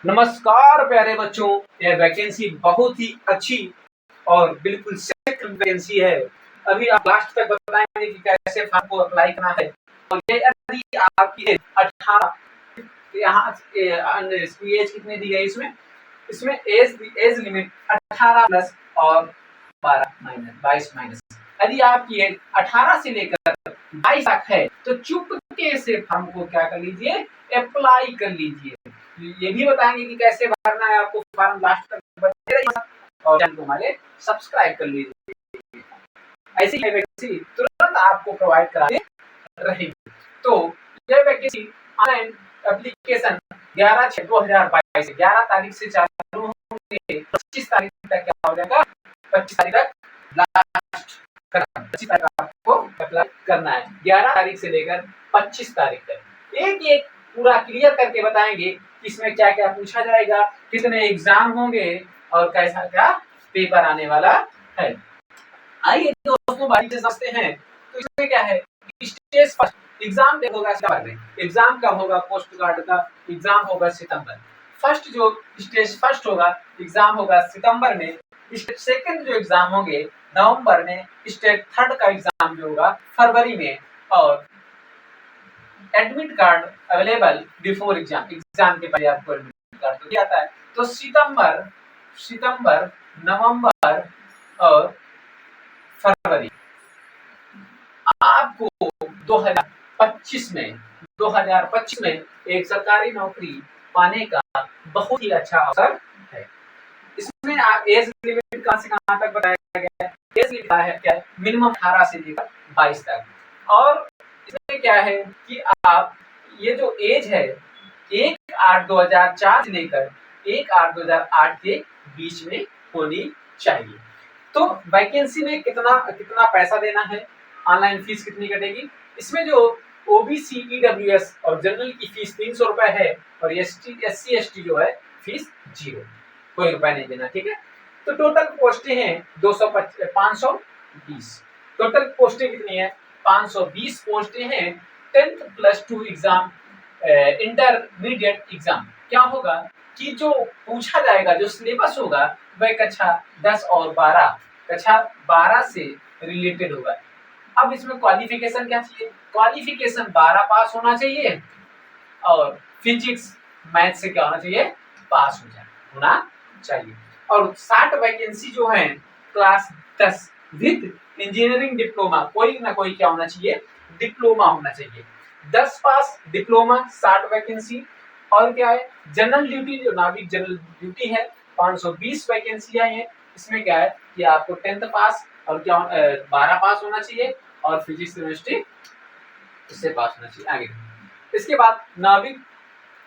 नमस्कार प्यारे बच्चों, यह वैकेंसी बहुत ही अच्छी और बिल्कुल सेफ वैकेंसी है। अभी आप लास्ट तक बताएंगे कि कैसे फॉर्म को अप्लाई करना है। और ये यदि आपकी एज 18, यहाँ एज कितनी दी गई इसमें एज लिमिट 18 प्लस और 22 माइनस। यदि आपकी एज 18 से लेकर 22 तक है तो चुपके से फॉर्म को क्या कर लीजिए, अप्लाई कर लीजिए। ये भी बताएंगे कि कैसे भरना है आपको फॉर्म, लास्ट तक बने रहिए और चैनल को हमारे सब्सक्राइब कर लीजिए। ऐसी वैकेंसी तुरंत आपको प्रोवाइड कराते रहेंगे। तो यह वैकेंसी ऑनलाइन एप्लीकेशन 11/6/2022 11 तारीख से चालू होंगे, 25 तारीख तक क्या हो जाएगा, 25 तारीख तक लास्ट करना, 25 तारीख आपको अप्लाई करना है। 11 तारीख से लेकर 25 तारीख तक एक एक पूरा क्लियर करके बताएंगे इसमें क्या क्या पूछा जाएगा, कितने एग्जाम होंगे और कैसा क्या पेपर आने वाला है। आइए दोस्तों बारीकी से समझते हैं। तो इसमें क्या है, स्टेज फर्स्ट एग्जाम होगा, एग्जाम कब होगा, पोस्ट गार्ड का एग्जाम होगा सितंबर। फर्स्ट जो स्टेज फर्स्ट होगा एग्जाम होगा सितंबर में। स्टेज सेकंड जो एग्जाम होंगे नवंबर में। स्टेज थर्ड का एग्जाम जो होगा फरवरी में। और admit card available before exam के पहले आपको एडमिट कार्ड तो दिया जाता है। तो सितंबर, नवंबर और फरवरी आपको 2025 में एक सरकारी नौकरी पाने का बहुत ही अच्छा अवसर है। इसमें आप एज लिमिट कहां से कहां तक बताया गया है, एज लिखा है क्या, मिनिमम 18 से लेकर 22 तक। और इसमें क्या है कि आप ये जो एज है 1/8/2004 से लेकर 1/8/2008 के बीच में होनी चाहिए। तो वैकेंसी में कितना पैसा देना है, ऑनलाइन फीस कितनी कटेगी, इसमें जो ओबीसी ईडब्ल्यूएस और जनरल की फीस 300 रुपए है और एससी एसटी जो है फीस 0, कोई रुपए नहीं देना, ठीक है। तो टोटल पोस्टें हैं 520। टोटल पोस्टें कितनी है, 520 पोस्टें हैं। 10+2 एग्जाम, इंटरमीडिएट एग्जाम क्या होगा कि जो पूछा जाएगा, जो सिलेबस होगा वह कक्षा 10 और 12 से रिलेटेड होगा। अब इसमें क्वालिफिकेशन क्या चाहिए, क्वालिफिकेशन 12 पास होना चाहिए और फिजिक्स मैथ से क्या होना चाहिए, पास होना चाहिए। और 60 वैकेंसी जो है क्लास 10 विद इंजीनियरिंग डिप्लोमा, कोई ना कोई क्या होना चाहिए, डिप्लोमा होना चाहिए। 10 पास डिप्लोमा 60 वैकेंसी। और क्या है, जनरल ड्यूटी, जो नाविक जनरल ड्यूटी है 520 वैकेंसी आई है। इसमें क्या है कि आपको 10th पास और क्या 12 पास होना चाहिए और फिजिक्स केमिस्ट्री इससे पास होना चाहिए। आगे इसके बाद नाविक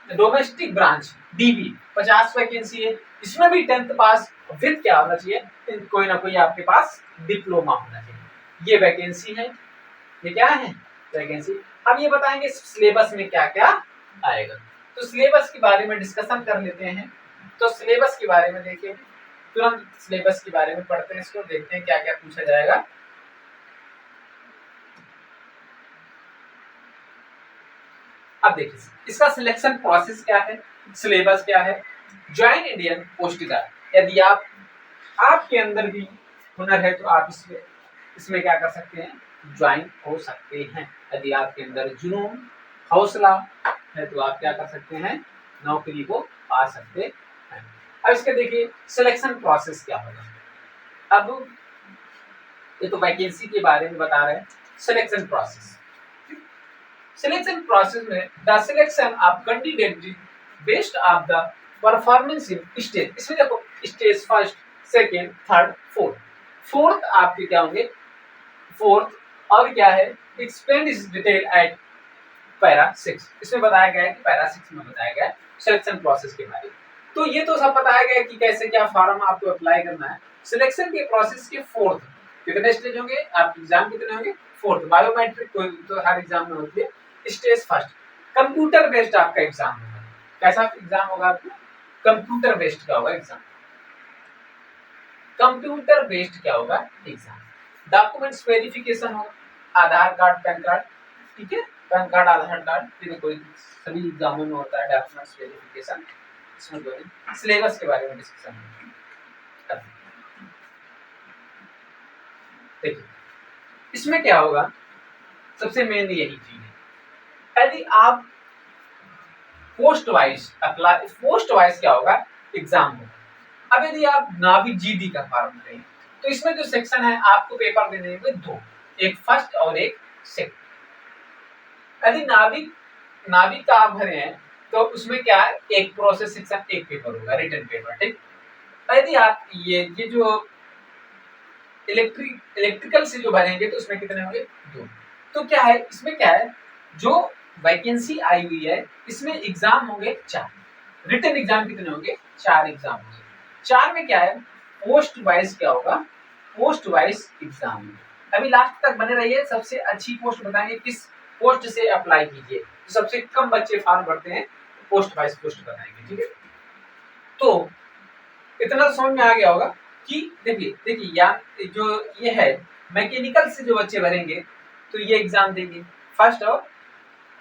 डोमेस्टिक ब्रांच डीबी 50 वैकेंसी है। इसमें भी 10th पास विद क्या होना चाहिए, कोई ना कोई आपके पास डिप्लोमा होना चाहिए। ये वैकेंसी है, ये क्या है वैकेंसी। अब ये बताएंगे सिलेबस में क्या क्या आएगा। तो सिलेबस के बारे में डिस्कशन कर लेते हैं। तो सिलेबस के बारे में देखिए, तुरंत सिलेबस के बारे में पढ़ते हैं, इसको देखते हैं क्या क्या पूछा जाएगा। अब देखिए इसका सिलेक्शन प्रोसेस क्या है, सिलेबस क्या है। ज्वाइन इंडियन कोस्ट गार्ड, यदि आपके अंदर भी हुनर है तो आप इसमें क्या कर सकते हैं, ज्वाइन हो सकते हैं। यदि आपके अंदर जुनून हौसला है तो आप क्या कर सकते हैं, नौकरी को पा सकते हैं। अब इसके देखिए सिलेक्शन प्रोसेस क्या होगा। अब ये तो वैकेंसी के बारे में बता रहे हैं। सिलेक्शन प्रोसेस में the selection of candidate based of the performance in stage. इसमें देखो stage first, second, third, fourth आपके क्या होंगे, फोर्थ। और क्या है, explain is detail eight para 6। इसमें बताया गया है कि पैरा 6 में बताया गया है सिलेक्शन प्रोसेस के बारे में। तो ये तो सब बताया गया है कि कैसे क्या फॉर्म आपको अप्लाई करना है। सिलेक्शन के प्रोसेस के फोर्थ कितने स्टेज होंगे, आपके एग्जाम कितने होंगे, फोर्थ। बायोमेट्रिक तो हर एग्जाम में होती है। स्टेज फर्स्ट कंप्यूटर बेस्ड आपका एग्जाम होगा। कैसा एग्जाम होगा आपका, कंप्यूटर बेस्ड का होगा एग्जाम। कंप्यूटर बेस्ड क्या होगा एग्जाम। डॉक्यूमेंट्स वेरिफिकेशन होगा, आधार कार्ड, पैन कार्ड, ठीक है, पैन कार्ड, आधार कार्ड, कोई सभी एग्जामों में होता है डॉक्यूमेंट्स वेरिफिकेशन। इसमें जो है सिलेबस के बारे में डिस्कशन करते हैं। देखिए इसमें क्या होगा, सबसे मेन यही चीज है, यदि आप post wise apply, post wise क्या होगा, एग्जाम होगा। अब यदि आप नाभिक जीडी का फॉर्म करें तो इसमें जो सेक्शन है आपको पेपर देने होंगे दो, एक फर्स्ट और एक सेकंड। यदि नाभिक नाभिक का आप भरे हैं तो उसमें क्या है, एक प्रोसेस सेक्शन एक पेपर होगा, रिटन पेपर, ठीक। यदि आप ये जो इलेक्ट्रिकल से जो भरेंगे तो उसमें कितने होंगे, दो। तो क्या है इसमें, क्या है जो वैकेंसी आई हुई है इसमें एग्जाम होंगे 4, रिटन एग्जाम कितने होंगे, 4 एग्जाम होंगे। 4 में क्या है, पोस्ट वाइज क्या होगा, पोस्ट वाइज एग्जाम। अभी लास्ट तक बने रहिए, सबसे अच्छी पोस्ट बताएंगे किस पोस्ट से अप्लाई कीजिए, तो सबसे कम बच्चे फॉर्म भरते हैं, पोस्ट वाइज पोस्ट बताएंगे, ठीक है। तो इतना समझ में आ गया होगा कि देखिए यार जो ये है मैकेनिकल से जो बच्चे भरेंगे तो ये एग्जाम देंगे, फर्स्ट और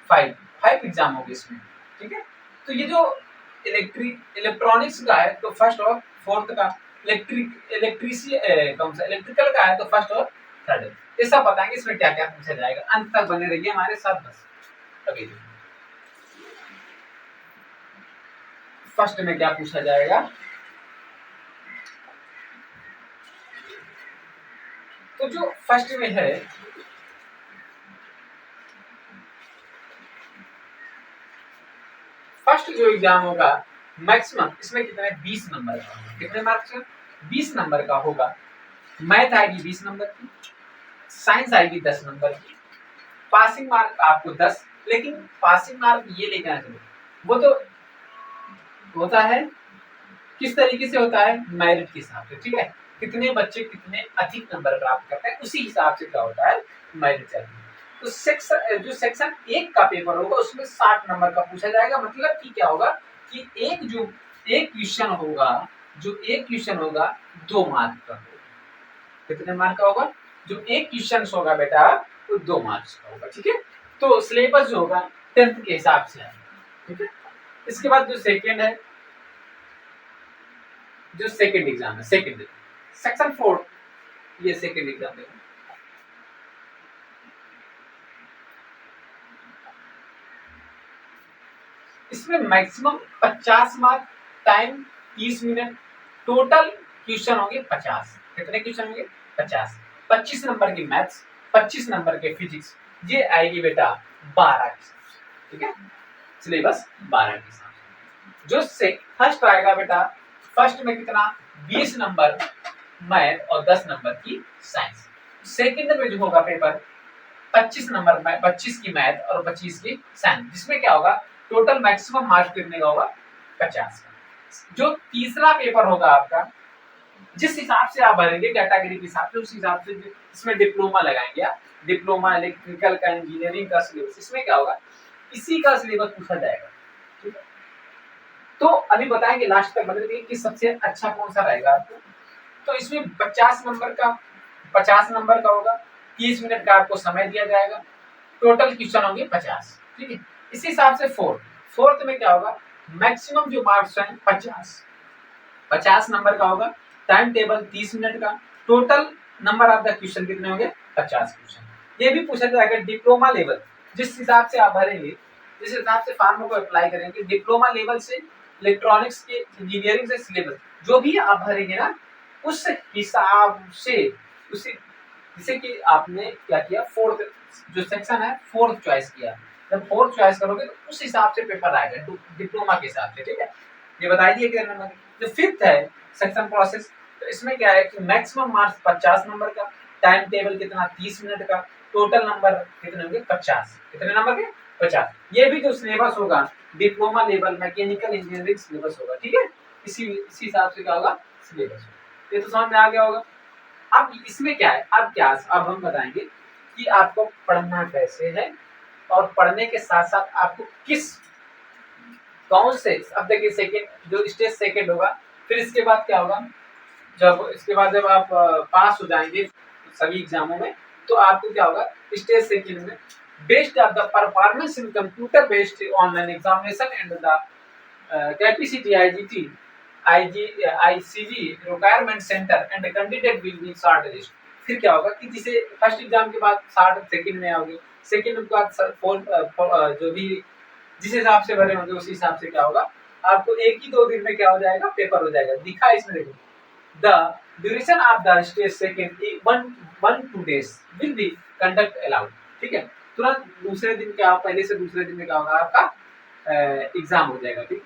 5 एग्जाम होंगे इसमें, ठीक है। तो ये जो इलेक्ट्रॉनिक्स का है तो फर्स्ट और फोर्थ का, इलेक्ट्रिकल का है तो फर्स्ट और थर्ड। ये सब बताएंगे इसमें क्या क्या पूछा जाएगा, अंत तक बने रहिए हमारे साथ बस। अभी फर्स्ट में क्या पूछा जाएगा, तो जो फर्स्ट में है फर्स्ट जो एग्जाम होगा मैक्सिमम इसमें कितने 20 नंबर का होगा, कितने मार्क्स का, 20 नंबर का होगा। मैथ आएगी 20 नंबर की, साइंस आएगी 10 नंबर की, पासिंग मार्क आपको 10, लेकिन पासिंग मार्क ये लेके आना चाहिए, वो तो होता है किस तरीके से होता है, मेरिट के हिसाब से, ठीक है। कितने बच्चे कितने अधिक नंबर प्राप्त करते हैं उसी हिसाब से क्या होता है, मेरिट चलती है। तो सेक्शन 1 का पेपर होगा उसमें 60 नंबर का पूछा जाएगा। मतलब कि क्या होगा कि एक क्वेश्चन होगा, जो एक क्वेश्चन होगा 2 मार्क का होगा। कितने मार्क का होगा, जो एक क्वेश्चन होगा बेटा वो 2 मार्क्स का होगा, ठीक है। तो सिलेबस जो होगा 10th के हिसाब से है, ठीक है। इसके बाद जो सेकंड है, जो सेकंड एग्जाम है, सेकंड सेक्शन 4, ये सेकंड एग्जाम है। इसमें maximum 50 mark, time 30 minute, total question होंगे 50। कितने क्वेश्चन होंगे, 50। 25 नंबर की मैथ्स, 25 नंबर के फिजिक्स, ये आएगी बेटा 12 के साथ, ठीक है। सिलेबस 12 के साथ। जो से फर्स्ट आएगा बेटा, फर्स्ट में कितना 20 नंबर मैथ और 10 नंबर की साइंस। सेकंड में जो होगा पेपर 25 नंबर में 25 की मैथ और 25 की साइंस, जिसमें क्या होगा टोटल मैक्सिमम मार्क्स कितने का होगा, 50 का। जो तीसरा पेपर होगा आपका, जिस हिसाब से आप भरेंगे कैटेगरी के हिसाब से, उस हिसाब से इसमें डिप्लोमा लगाएंगे आप, डिप्लोमा इलेक्ट्रिकल का, इंजीनियरिंग का सिलेबस, इसमें क्या होगा इसी का सिलेबस पूछा जाएगा, ठीक है। तो अभी बताएंगे लास्ट तक बता देंगे कि सबसे अच्छा कौन सा रहेगा आपको। तो इसमें 50 नंबर का, 50 नंबर का होगा, 30 मिनट का आपको समय दिया जाएगा, टोटल क्वेश्चन होंगे 50, ठीक है। इसी हिसाब से फोर्थ में क्या होगा, मैक्सिमम जो मार्क्स हैं 50 नंबर का होगा, टाइम टेबल 30 मिनट का, total number of the question कितने होंगे, 50 क्वेश्चन। ये भी पूछा जाएगा डिप्लोमा लेवल, जिस हिसाब से आप भरेंगे, जिस हिसाब से फॉर्म को अप्लाई करेंगे, डिप्लोमा लेवल से इलेक्ट्रॉनिक्स के, इंजीनियरिंग से सिलेबस जो भी आप भरेंगे ना, उस हिसाब से उसे, जैसे कि आपने क्या किया, फोर्थ जो सेक्शन है फोर्थ चॉइस किया, जब फोर्थ चॉइस करोगे तो उस हिसाब से पेपर आएगा डिप्लोमा के हिसाब से, ठीक है। ये बता दिए कि नंबर। जो फिफ्थ है सेक्शन प्रोसेस, तो इसमें क्या है कि मैक्सिमम मार्क्स 50 नंबर का, टाइम टेबल कितना 30 मिनट का, टोटल नंबर कितने होंगे 50। कितने नंबर के 50। ये भी जो सिलेबस होगा diploma level mechanical engineering syllabus होगा, ठीक है। इसी हिसाब से क्या होगा सिलेबस। ये तो समझ में आ गया होगा। अब इसमें क्या है, अब हम बताएंगे कि आपको पढ़ना कैसे है, और पढ़ने के साथ साथ आपको कौन से, अब देखिए सेकंड जो स्टेज सेकंड होगा, फिर इसके बाद क्या होगा, जब आप पास हो जाएंगे सभी एग्जामों में, तो आपको क्या होगा स्टेज सेकंड में based of the performance in computer based online examination and the capacity ICG requirement centre and candidate will be short list. फिर क्या होगा कि जिसे फर्स्ट एग्जाम के बाद 60 सेकंड में आओगे, सेकंड के बाद जो भी जिस हिसाब से भरे होंगे उस हिसाब से क्या होगा, आपको एक ही 2 दिन में क्या हो जाएगा, पेपर हो जाएगा। दिखा इसमें देखो, the duration of the stage second 1-2 days will be conduct allowed. ठीक है, तुरंत दूसरे दिन क्या, पहले से दूसरे दिन में क्या होगा, आपका एग्जाम हो जाएगा। ठीक,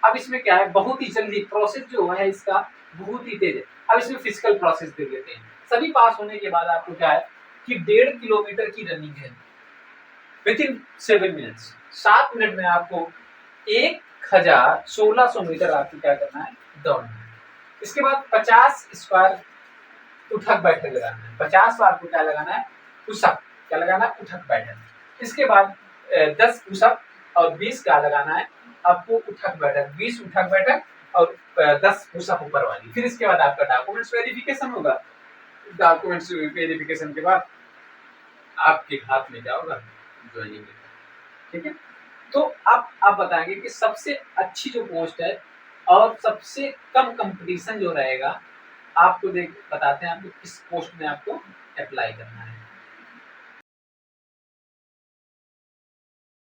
अब इसमें क्या है, बहुत ही जल्दी प्रोसेस जो है इसका बहुत ही तेज है। अब इसमें फिजिकल प्रोसेस देख लेते हैं। सभी पास होने के बाद आपको क्या है कि 1.5 किलोमीटर की रनिंग है विद इन 7 मिनट्स। 7 मिनट में आपको 1600 मीटर आपको क्या करना है, दौड़ना है। इसके बाद 50 स्क्वायर उठक बैठक लगाना है। 50 बार आपको क्या लगाना है, पुशअप, क्या लगाना है, उठक बैठक। इसके बाद 10 पुशअप और 20 क्या लगाना है आपको, उठक बैठक, 20 उठक बैठक और 10 पुशअप ऊपर वाली। फिर इसके बाद आपका डॉक्यूमेंट्स वेरिफिकेशन होगा। डॉक्यूमेंट्स वेरिफिकेशन के बाद आपके हाथ में क्या होगा, ज्वाइनिंग लेटर। ठीक है, तो अब आप बताएंगे कि सबसे अच्छी जो पोस्ट है और सबसे कम कंपटीशन जो रहेगा, आपको देख बताते हैं आपको किस पोस्ट में आपको अप्लाई करना है।